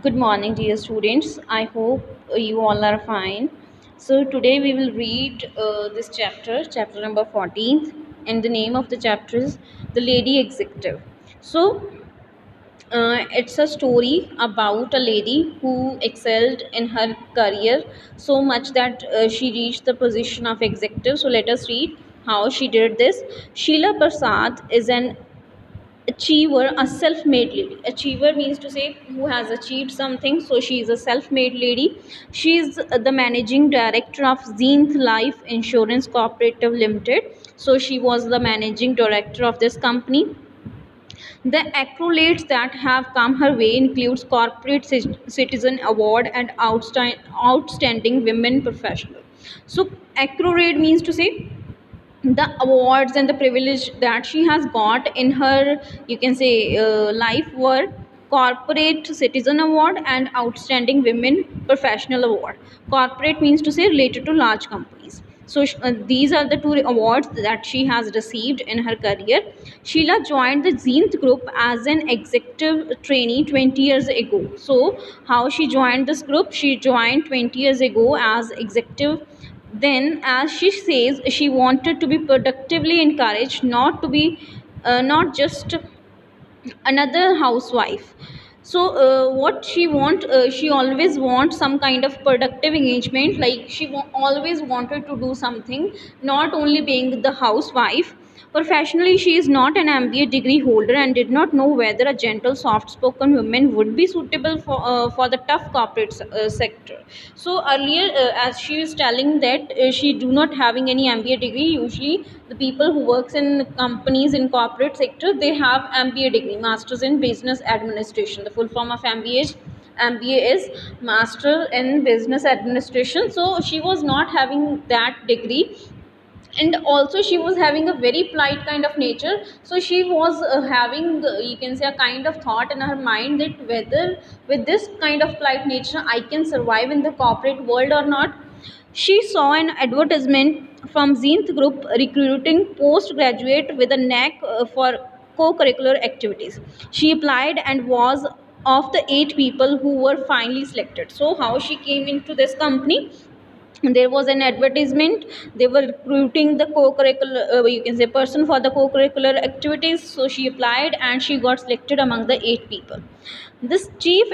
Good morning, dear students. I hope you all are fine. So, today we will read this chapter number 14th, and the name of the chapter is The Lady Executive. So, it's a story about a lady who excelled in her career so much that she reached the position of executive. So, let us read how she did this. Sheila Prasad is an achiever, a self-made lady. Achiever means to say who has achieved something, so she is a self-made lady. She is the managing director of Zenith Life Insurance Cooperative Limited. So she was the managing director of this company. The accolades that have come her way includes corporate citizen award and outstanding women professional. So accolade means to say the awards and the privilege that she has got in her, you can say, life were corporate citizen award and outstanding women professional award. Corporate means to say related to large companies. So these are the two awards that she has received in her career. Sheila joined the Zenith group as an executive trainee 20 years ago. So how she joined this group? She joined 20 years ago as executive. Then, as she says, she wanted to be productively encouraged, not to be not just another housewife. So what she want, she always wants some kind of productive engagement, like she always wanted to do something, not only being the housewife. Professionally, she is not an MBA degree holder and did not know whether a gentle, soft-spoken woman would be suitable for the tough corporate sector. So earlier, as she was telling that she do not having any MBA degree. Usually, the people who works in companies in corporate sector, they have MBA degree, Masters in Business Administration. The full form of MBA is Master in Business Administration. So she was not having that degree, and also she was having a very polite kind of nature. So she was having, you can say, a kind of thought in her mind that whether with this kind of polite nature I can survive in the corporate world or not. She saw an advertisement from Zenith Group recruiting postgraduate with a knack for co-curricular activities. She applied and was of the 8 people who were finally selected. So how she came into this company? There was an advertisement. They were recruiting the co-curricular, you can say, person for the co-curricular activities. So she applied and she got selected among the 8 people. This chief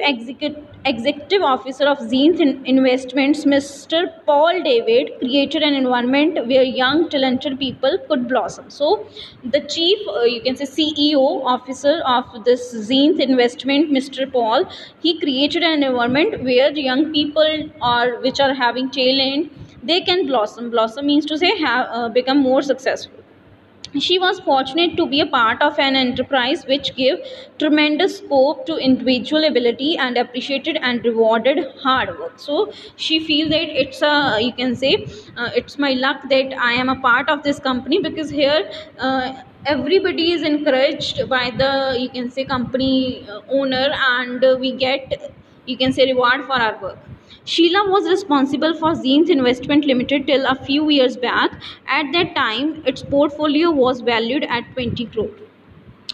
executive officer of Zenith Investments, Mr. Paul David, created an environment where young talented people could blossom. So the chief, you can say, CEO officer of this Zenith Investment, Mr. Paul, he created an environment where young people or which are having talent, they can blossom means to say have become more successful. She was fortunate to be a part of an enterprise which gave tremendous scope to individual ability and appreciated and rewarded hard work. So she feels that it's a, you can say, it's my luck that I am a part of this company, because here everybody is encouraged by the, you can say, company owner, and we get, you can say, reward for our work. Sheila was responsible for Zenith Investment Limited till a few years back. At that time, its portfolio was valued at 20 crore.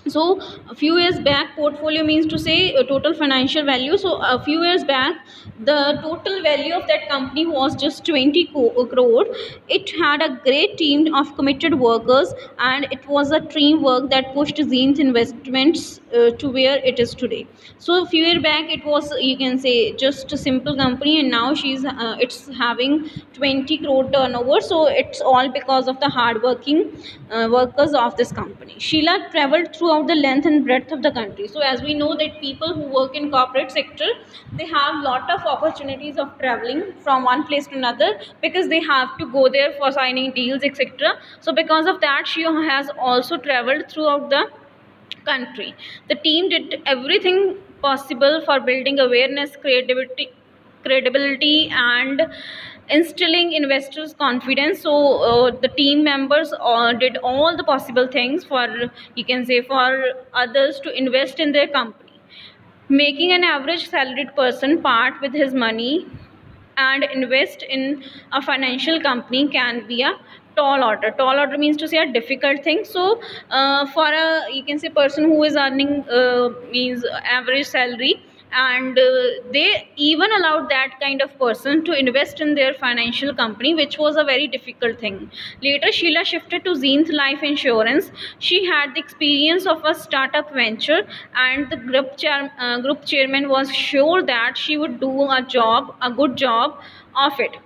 So a few years back, portfolio means to say total financial value. So a few years back, the total value of that company was just 20 crore. It had a great team of committed workers, and it was a teamwork that pushed Zenith Investments to where it is today. So a few years back, it was, you can say, just a simple company, and now it's having 20 crore turnover. So it's all because of the hardworking workers of this company. Sheila traveled throughout the length and breadth of the country. So as we know that people who work in corporate sector, they have lot of opportunities of traveling from one place to another, because they have to go there for signing deals, etc. So because of that, she has also traveled throughout the country. The team did everything possible for building awareness, credibility, and instilling investors' confidence. So the team members did all the possible things for, you can say, for others to invest in their company. Making an average salaried person part with his money and invest in a financial company can be a tall order. Tall order means to say a difficult thing. So for a, you can say, person who is earning means average salary, and they even allowed that kind of person to invest in their financial company, which was a very difficult thing. Later, Sheila shifted to Zenith Life Insurance. She had the experience of a startup venture, and the group chairman was sure that she would do a good job of it.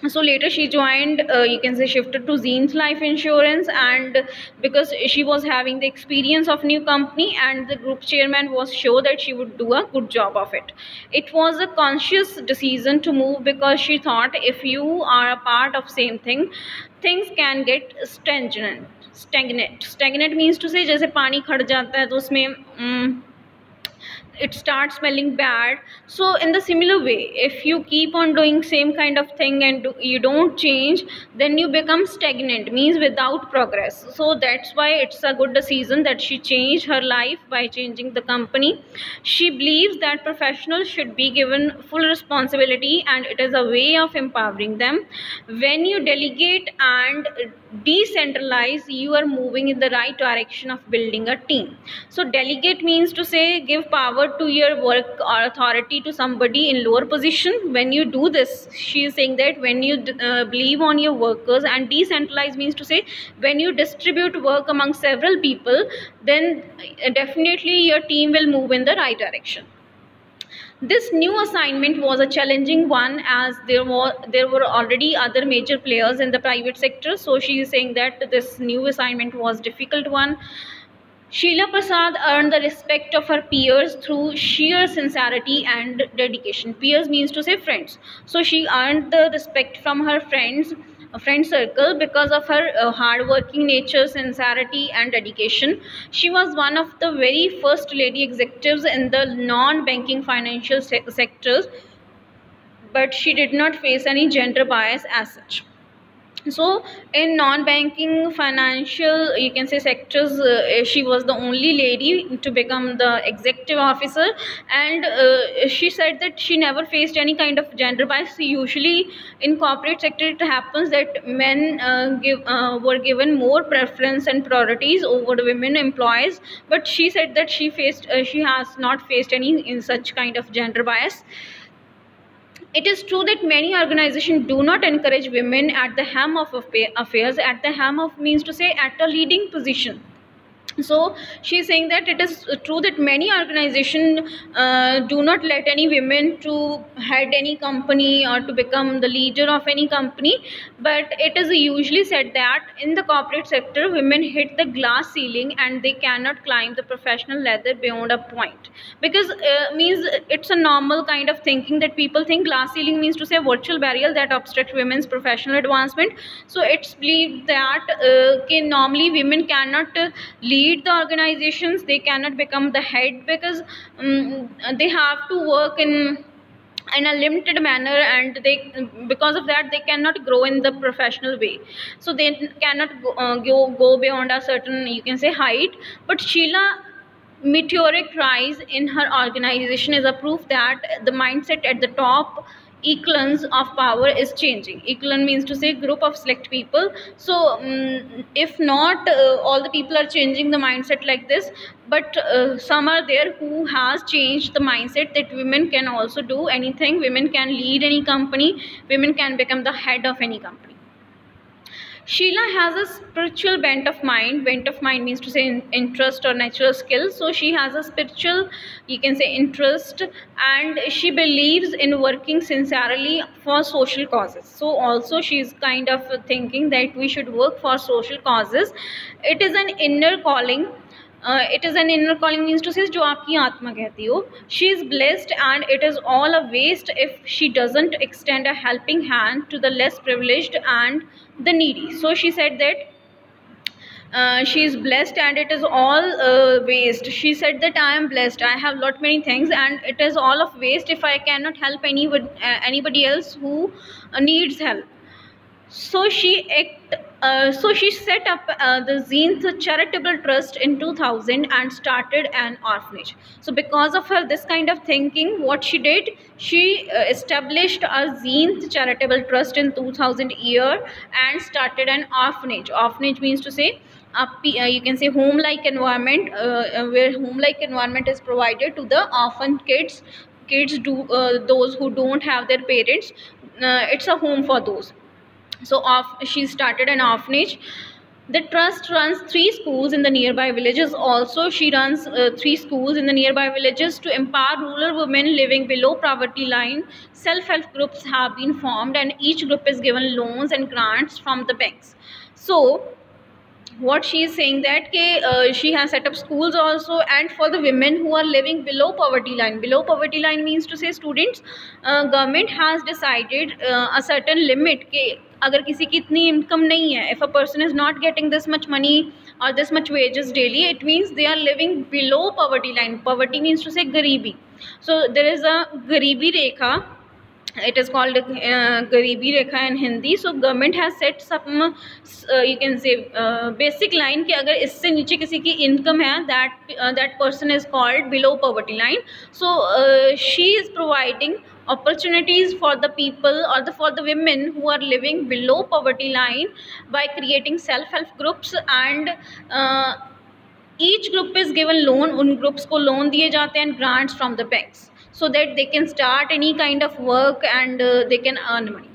So later she joined, you can say, shifted to Zenith Life Insurance, and because she was having the experience of new company and the group chairman was sure that she would do a good job of it. It was a conscious decision to move, because she thought if you are a part of same thing, things can get stagnant means to say, जैसे पानी खड़ जाता है तो उसमें it starts smelling bad. So in the similar way, if you keep on doing same kind of thing and you don't change, then you become stagnant, means without progress. So that's why it's a good decision that she changed her life by changing the company. She believes that professionals should be given full responsibility, and it is a way of empowering them. When you delegate and decentralize, you are moving in the right direction of building a team. So delegate means to say give power to your work or authority to somebody in lower position. When you do this, she is saying that when you believe on your workers, and decentralize means to say when you distribute work among several people, then definitely your team will move in the right direction. This new assignment was a challenging one, as there were already other major players in the private sector. So she is saying that this new assignment was difficult one. Sheila Prasad earned the respect of her peers through sheer sincerity and dedication. Peers means to say friends. So she earned the respect from her friends, a friend circle, because of her hard-working nature, sincerity, and dedication. She was one of the very first lady executives in the non-banking financial sectors, but she did not face any gender bias as such. So in non-banking financial, you can say, sectors, she was the only lady to become the executive officer, and she said that she never faced any kind of gender bias. Usually in corporate sector it happens that men were given more preference and priorities over the women employees, but she said that she has not faced any in such kind of gender bias. It is true that many organizations do not encourage women at the helm of affairs. At the helm of means to say at a leading position. So she is saying that it is true that many organizations do not let any women to head any company or to become the leader of any company, but it is usually said that in the corporate sector women hit the glass ceiling and they cannot climb the professional ladder beyond a point, because means it's a normal kind of thinking that people think glass ceiling means to say virtual barrier that obstruct women's professional advancement. So it's believed that normally women cannot lead the organizations, they cannot become the head, because they have to work in a limited manner, and they, because of that, they cannot grow in the professional way. So they cannot go beyond a certain, you can say, height. But Sheila meteoric rise in her organization is a proof that the mindset at the top echelons of power is changing. Echelon means to say group of select people. So if not all the people are changing the mindset like this, but some are there who has changed the mindset that women can also do anything, women can lead any company, women can become the head of any company. Sheila has a spiritual bent of mind. Bent of mind means to say interest or natural skill. So she has a spiritual, you can say, interest, and she believes in working sincerely for social causes. So also she is kind of thinking that we should work for social causes. It is an inner calling. It is an inner calling means to say जो आपकी आत्मा कहती हो. She is blessed, and it is all a waste if she doesn't extend a helping hand to the less privileged and the needy. So she said that she is blessed and it is all waste. She said that I am blessed, I have lot many things, and it is all of waste if I cannot help anybody else who needs help. So she set up the Zenith Charitable Trust in 2000 and started an orphanage. So because of her this kind of thinking, what she did, she established a Zenith Charitable Trust in 2000 year and started an orphanage. Orphanage means to say you can say home-like environment, where home-like environment is provided to the orphan kids do those who don't have their parents. It's a home for those. So she started an orphanage. The trust runs 3 schools in the nearby villages. Also, she runs 3 schools in the nearby villages to empower rural women living below poverty line. Self-help groups have been formed, and each group is given loans and grants from the banks. So what she is saying that she has set up schools also, and for the women who are living below poverty line. Below poverty line means to say, students, government has decided a certain limit कि अगर किसी की इतनी income नहीं है, if a person is not getting this much money or this much wages daily, it means they are living below poverty line. Poverty means to say गरीबी. So there is a गरीबी रेखा. It is called Garibi Rekha in Hindi. So government has set some you can say basic line कि अगर इससे नीचे किसी की income है, that person is called below poverty line. So she is providing opportunities for the people or for the women who are living below poverty line by creating self-help groups, and each group is given loan. उन groups को loan दिए जाते हैं and grants from the banks, so that they can start any kind of work and they can earn money.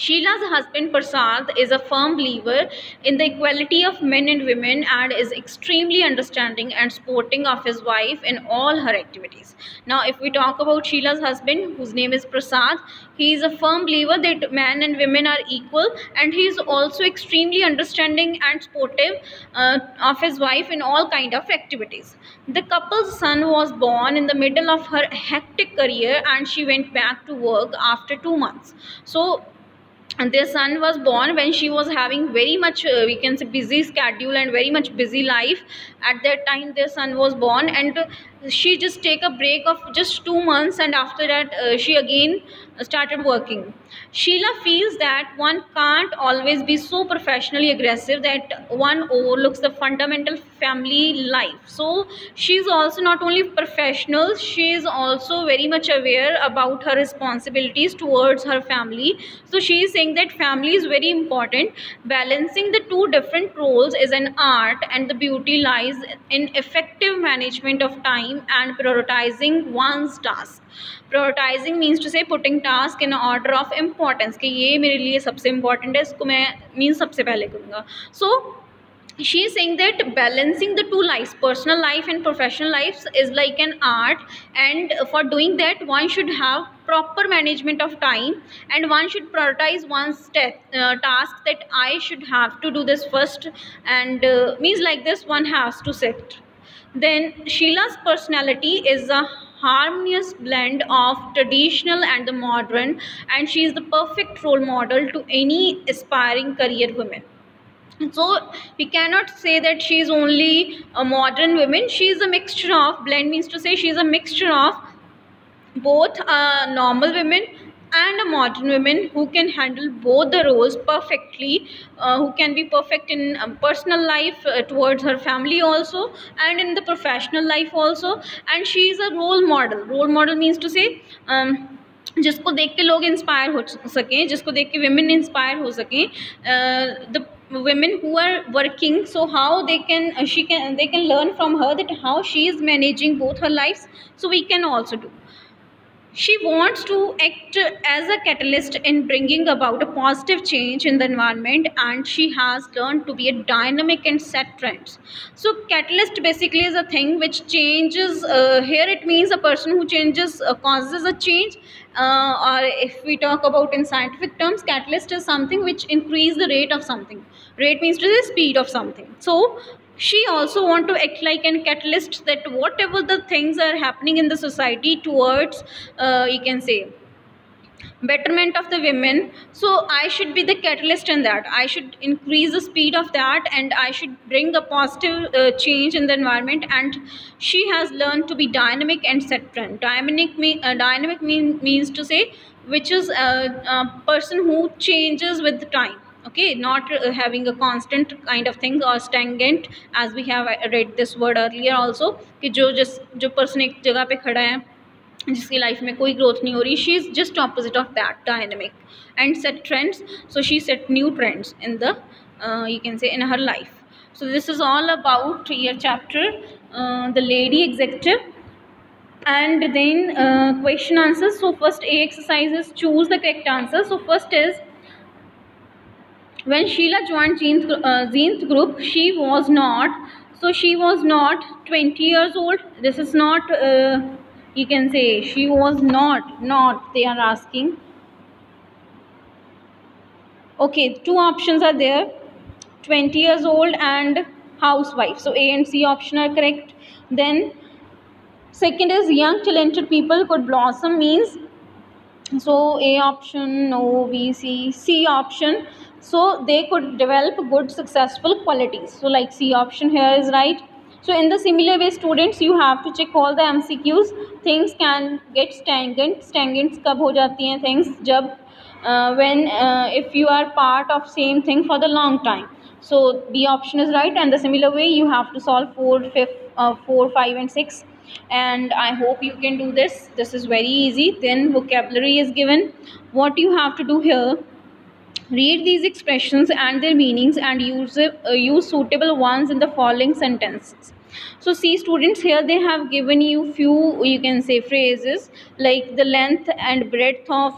Sheila's husband Prasad is a firm believer in the equality of men and women and is extremely understanding and supporting of his wife in all her activities. Now, if we talk about Sheila's husband, whose name is Prasad, he is a firm believer that men and women are equal, and he is also extremely understanding and supportive of his wife in all kind of activities. The couple's son was born in the middle of her hectic career, and she went back to work after 2 months. So and their son was born when she was having very much we can say busy schedule and very much busy life. At that time their son was born, and she just take a break of just 2 months, and after that she again started working. Sheila feels that one can't always be so professionally aggressive that one overlooks the fundamental family life. So she is also not only professional, she is also very much aware about her responsibilities towards her family. So she is saying that family is very important. Balancing the two different roles is an art, and the beauty lies in effective management of time and prioritizing one's task. Prioritizing means to say putting task in order of importance, कि ये मेरे लिए सबसे important है, इसको मैं means सबसे पहले करूँगा. So she is saying that balancing the two lives, personal life and professional lives, is like an art, and for doing that one should have proper management of time, and one should prioritize one's task, that I should have to do this first, and means like this one has to sit. Then Sheila's personality is a harmonious blend of traditional and the modern, and she is the perfect role model to any aspiring career woman. So we cannot say that she is only a modern woman. She is a mixture of, blend means to say she is a mixture of both normal women and a modern women who can handle both the roles perfectly, who can be perfect in personal life towards her family also, and in the professional life also. And she is a role model. Role model means to say जिसको देख के लोग inspire हो सकें, जिसको देख के women inspire हो सकें. The women who are working, so how they can learn from her that how she is managing both her lives, so we can also do. She wants to act as a catalyst in bringing about a positive change in the environment, and she has learned to be a dynamic and set trends. So catalyst basically is a thing which changes, here it means a person who changes, causes a change, or if we talk about in scientific terms, catalyst is something which increase the rate of something. Rate means to the speed of something. So she also want to act like a catalyst, that whatever the things are happening in the society towards you can say betterment of the women, so I should be the catalyst in that. I should increase the speed of that, and I should bring a positive change in the environment. And she has learned to be dynamic and set trend. Dynamic means to say which is a person who changes with the time. Okay, not having a constant kind of thing or stagnant, as we have read this word earlier also, कि जो person एक जगह पे खड़ा है, जिसकी life में कोई ग्रोथ नहीं हो रही. She is just opposite of that, dynamic and set trends. So she said new trends in the you can say in her life. So this is all about your chapter, the lady executive. And then question answers. So first A exercise is choose the correct answer. So first is, when Sheila joined Zenith group, she was not. So she was not 20 years old. This is not. You can say she was not. Not they are asking. Okay, two options are there: 20 years old and housewife. So A and C option are correct. Then second is young talented people could blossom, means, so A option, no, B, C option. So they could develop good successful qualities. So like C option here is right. So in the similar way, students, you have to check all the MCQs. Things can get stagnant. Stagnant कब हो जाती हैं things? जब when if you are part of same thing for the long time. So B option is right. And the similar way, you have to solve 4, 5 and 6, and I hope you can do this. This is very easy. Then vocabulary is given. What you have to do here: read these expressions and their meanings and use suitable ones in the following sentences. So see students, here they have given you few, you can say, phrases like the length and breadth of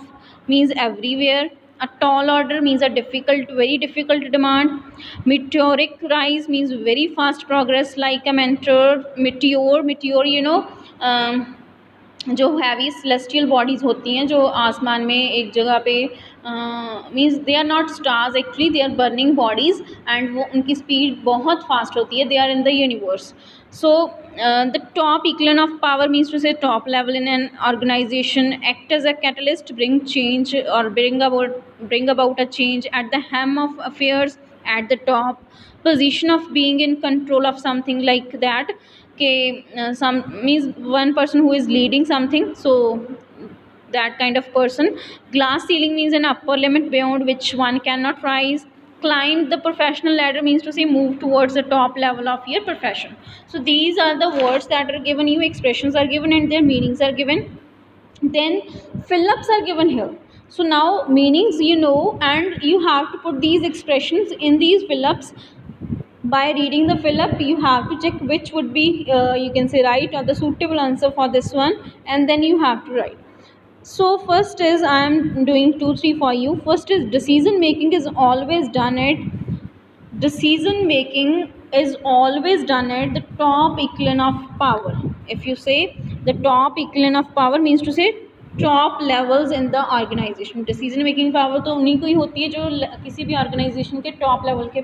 means everywhere. A tall order means a difficult, very difficult demand. Meteoric rise means very fast progress, like a meteor, you know, जो heavy celestial bodies होती हैं, जो आसमान में एक जगह पे means they are not stars, actually they are burning bodies, and वो उनकी स्पीड बहुत फास्ट होती है. They are in the universe. So the top equivalent of power means to say top level in an organisation, act as a catalyst, bring change और bring about a change at the helm of affairs, at the top position of being in control of something, like that. Some means one person who is leading something, so that kind of person. Glass ceiling means an upper limit beyond which one cannot rise. Climb the professional ladder means to say move towards the top level of your profession. So these are the words that are given you, expressions are given, and their meanings are given. Then fill-ups are given here. So now meanings you know, and you have to put these expressions in these fill-ups. By reading the fill-up, you have to check which would be you can say right or the suitable answer for this one, and then you have to write. So first is, I am doing 2 3 for you. First is, decision making is always done at the top echelon of power. If you say the top echelon of power means to say top levels in the organisation. Decision making power तो उन्हीं को ही होती है जो किसी भी organisation के top level के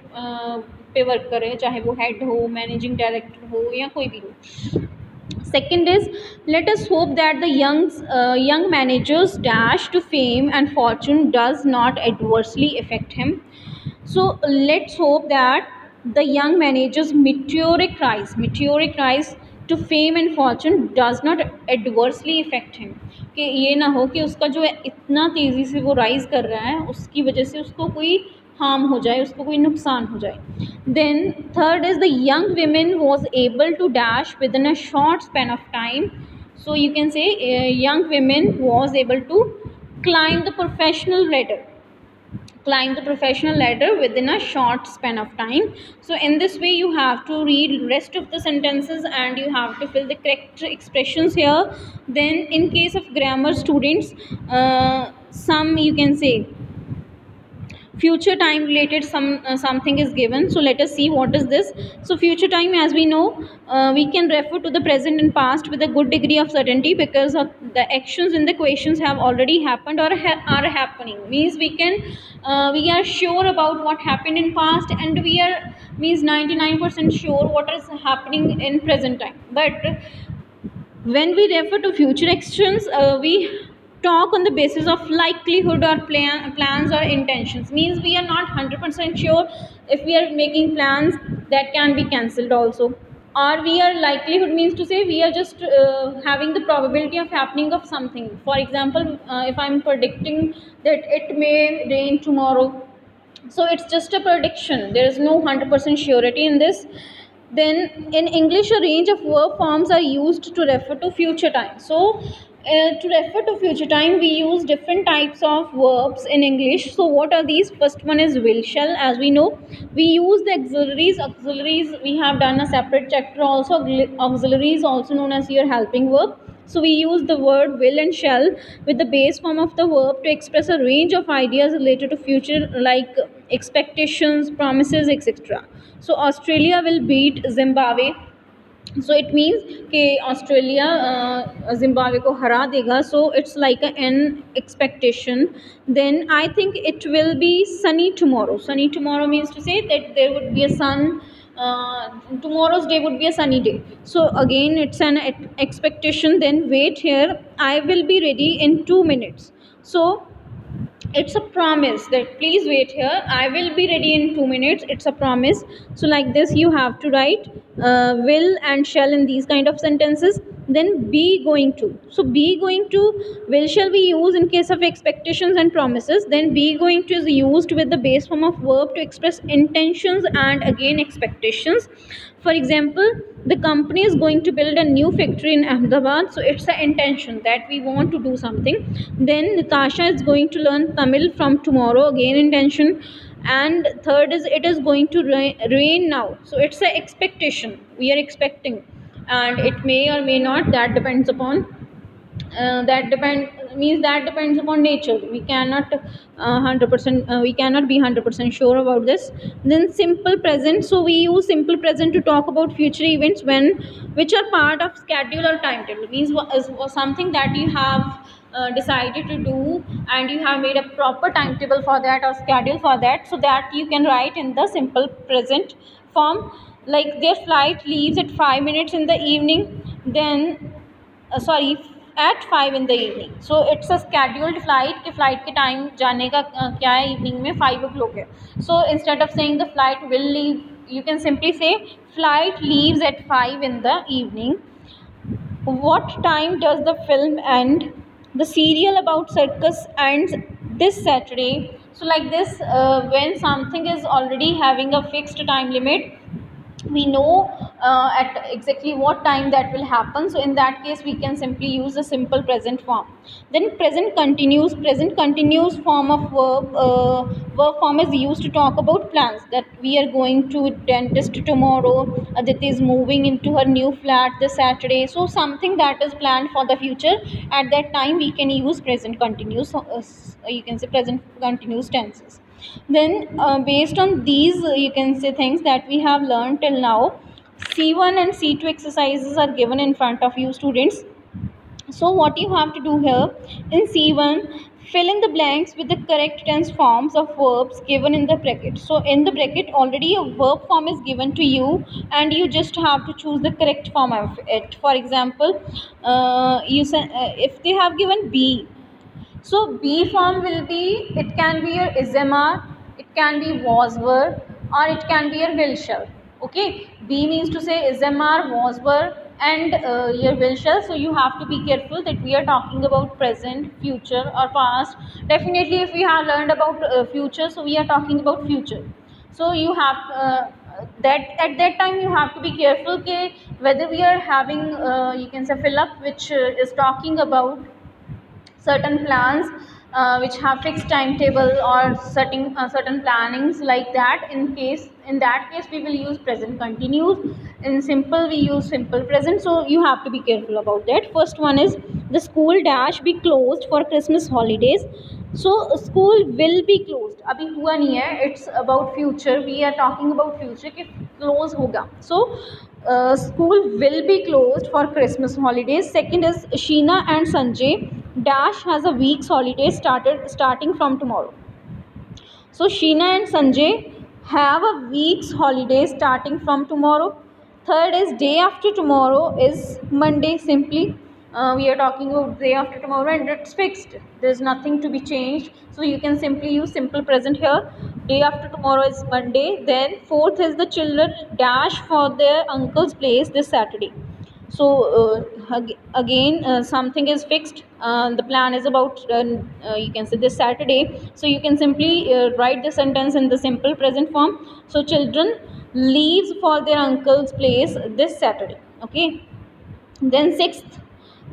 पे वर्क कर रहे हैं, चाहे वो हेड हो, मैनेजिंग डायरेक्टर हो, या कोई भी हो. Second is, let us hope that the young manager's dash to fame and fortune does not adversely affect him. So let's hope that the young manager's meteoric rise to fame and fortune does not adversely affect him. कि ये ना हो कि उसका जो इतना तेज़ी से वो राइज कर रहा है, उसकी वजह से उसको कोई हार्म हो जाए, उसको कोई नुकसान हो जाए. Then third is, the young women was able to dash within a short span of time. So you can say young women was able to climb the professional ladder within a short span of time. So in this way you have to read rest of the sentences and you have to fill the correct expressions here. Then in case of grammar students, some you can say future time related something is given. So let us see what is this. So future time, as we know, we can refer to the present and past with a good degree of certainty because of the actions in the questions have already happened or are happening. Means we are sure about what happened in past, and we are means 99% sure what is happening in present time. But when we refer to future actions, we talk on the basis of likelihood or plans or intentions. Means we are not 100% sure if we are making plans that can be cancelled also, or we are likelihood means to say we are just having the probability of happening of something. For example, if I'm predicting that it may rain tomorrow, so it's just a prediction, there is no 100% surety in this. Then in English, a range of verb forms are used to refer to future time. So To refer to future time, we use different types of verbs in English. So what are these? First one is will shall. As we know, we use the auxiliaries. Auxiliaries, we have done a separate chapter also. Auxiliaries also known as your helping verb. So we use the word will and shall with the base form of the verb to express a range of ideas related to future, like expectations, promises, etc. So Australia will beat Zimbabwe. So it means कि Australia Zimbabwe को हरा देगा. So it's like an expectation. Then I think it will be sunny tomorrow. Sunny tomorrow means to say that there would be a sun. Tomorrow's day would be a sunny day. So again it's an expectation. Then wait here, I will be ready in 2 minutes. So it's a promise that please wait here, I will be ready in 2 minutes. It's a promise. So like this you have to write will and shall in these kind of sentences. Then be going to. So be going to, will shall we use in case of expectations and promises. Then be going to is used with the base form of verb to express intentions and again expectations. For example, the company is going to build a new factory in Ahmedabad. So it's an intention that we want to do something. Then Natasha is going to learn Tamil from tomorrow. Again intention. And third is it is going to rain now. So it's an expectation. We are expecting. And it may or may not. That depends upon that depends upon nature. We cannot 100% we cannot be 100% sure about this. Then simple present. So we use simple present to talk about future events when which are part of schedule or timetable. Means was something that you have decided to do and you have made a proper timetable for that or schedule for that, so that you can write in the simple present form. Like their flight leaves at 5 minutes in the evening. Then sorry, at 5 in the evening. So it's a scheduled flight कि flight के time जाने का क्या है, evening में 5 o'clock है. So instead of saying the flight will leave, you can simply say flight leaves at 5 in the evening. What time does the film end? The serial about circus ends this Saturday. So like this, when something is already having a fixed time limit, we know at exactly what time that will happen. So in that case we can simply use the simple present form. Then present continuous. Present continuous form of verb form is used to talk about plans, that we are going to dentist tomorrow, Aditi is moving into her new flat this Saturday. So something that is planned for the future, at that time we can use present continuous. You can say present continuous tenses. Then based on these you can say things that we have learned till now, C1 and C2 exercises are given in front of you students. So what you have to do here in C1, fill in the blanks with the correct tense forms of verbs given in the bracket. So in the bracket already a verb form is given to you and you just have to choose the correct form of it. For example, you say, if they have given be, so be form will be, it can be your ismr, it can be was were, or it can be your will shall. Okay, be means to say ismr, was were, and your will shall. So you have to be careful that we are talking about present, future, or past. Definitely, if we have learned about future, so we are talking about future. So you have that at that time you have to be careful ke whether we are having you can say fill up which is talking about certain plans which have fixed timetable or certain plannings like that. In that case we will use present continuous. In simple we use simple present. So you have to be careful about that. First one is the school dash be closed for Christmas holidays. So school will be closed, अभी हुआ नहीं है, it's about future. We are talking about future कि close होगा. So school will be closed for Christmas holidays. Second is Sheena and Sanjay dash has a week's holiday starting from tomorrow. So Sheena and Sanjay have a week's holiday starting from tomorrow. Third is day after tomorrow is Monday. Simply we are talking about day after tomorrow and it's fixed. There is nothing to be changed. So you can simply use simple present here. Day after tomorrow is Monday. Then fourth is the children dash for their uncle's place this Saturday. So again something is fixed. The plan is about you can say this Saturday. So you can simply write the sentence in the simple present form. So children leaves for their uncle's place this Saturday. Okay. Then sixth,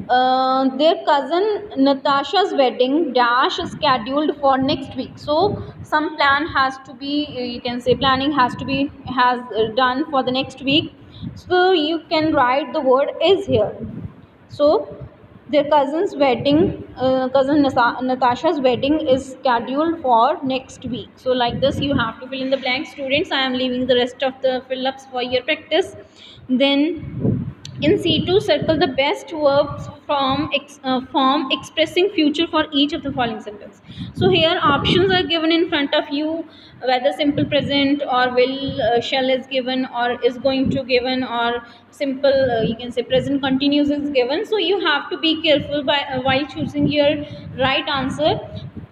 their cousin Natasha's wedding dash is scheduled for next week. So some plan has to be, you can say planning has to be has done for the next week. So you can write the word is here. So their cousin's wedding, Natasha's wedding is scheduled for next week. So like this you have to fill in the blank, students. I am leaving the rest of the fill ups for your practice. Then in C2, circle the best verbs from form expressing future for each of the following sentence. So here options are given in front of you, whether simple present or will, shall is given, or is going to given, or simple, you can say present continuous is given. So you have to be careful while choosing your right answer.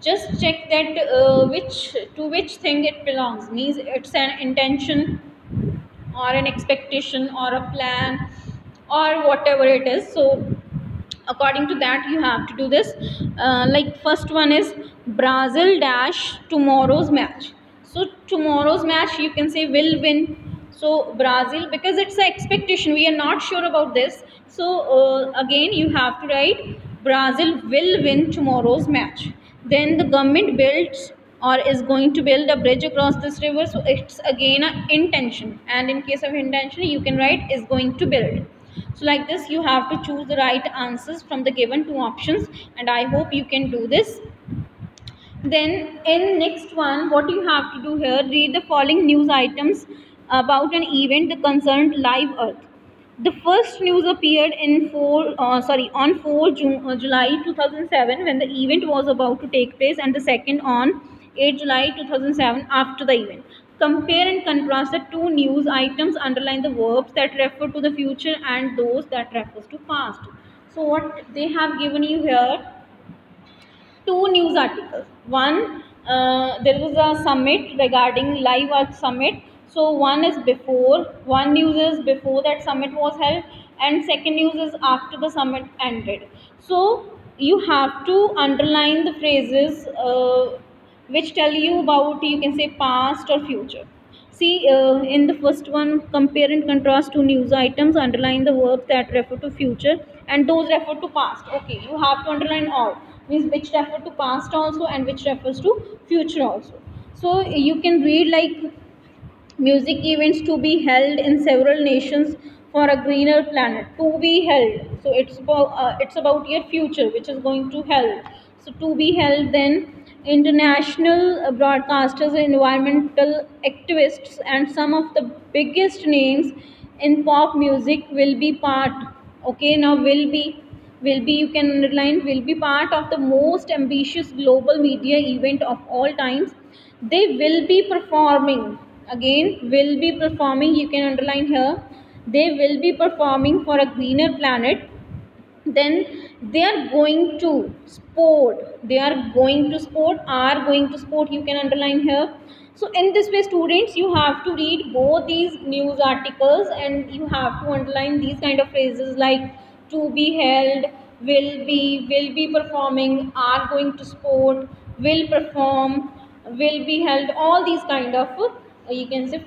Just check that which thing it belongs. Means it's an intention or an expectation or a plan or whatever it is. So according to that you have to do this. Like first one is Brazil dash tomorrow's match. So tomorrow's match you can say will win. So Brazil, because it's an expectation, we are not sure about this. So again you have to write Brazil will win tomorrow's match. Then the government builds or is going to build a bridge across this river. So it's again an intention, and in case of intention you can write is going to build. So like this you have to choose the right answers from the given two options, and I hope you can do this. Then in next one, what you have to do here, read the following news items about an event that concerned live earth. The first news appeared in on 4 July 2007 when the event was about to take place, and the second on 8 July 2007 after the event. Compare and contrast the two news items, underline the verbs that refer to the future and those that refers to past. So what they have given you here, two news articles. One, there was a summit regarding Live Earth Summit. So one is before, one news is before that summit was held, and second news is after the summit ended. So you have to underline the phrases which tell you about, you can say, past or future. See, in the first one, compare and contrast two news items, underline the verbs that refer to future and those refer to past. Okay, you have to underline all, means which refer to past also and which refers to future also. So you can read like music events to be held in several nations for a greener planet. To be held, so it's about your future which is going to held. So to be held. Then international broadcasters, environmental activists, and some of the biggest names in pop music will be part. Okay, now will be, you can underline, will be part of the most ambitious global media event of all times. They will be performing, again will be performing, you can underline here, they will be performing for a greener planet. Then they are going to sport, they are going to sport, are going to sport, you can underline here. So in this way students, you have to read both these news articles and you have to underline these kind of phrases like to be held, will be performing, are going to sport, will perform, will be held, all these kind of you can say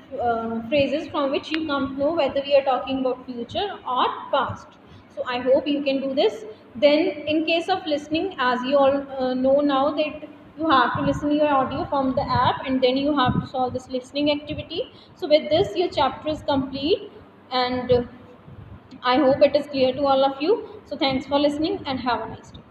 phrases from which you come to know whether we are talking about future or past. So I hope you can do this. Then in case of listening, as you all know now that you have to listen your audio from the app and then you have to solve this listening activity. So with this your chapter is complete, and I hope it is clear to all of you. So thanks for listening and have a nice day.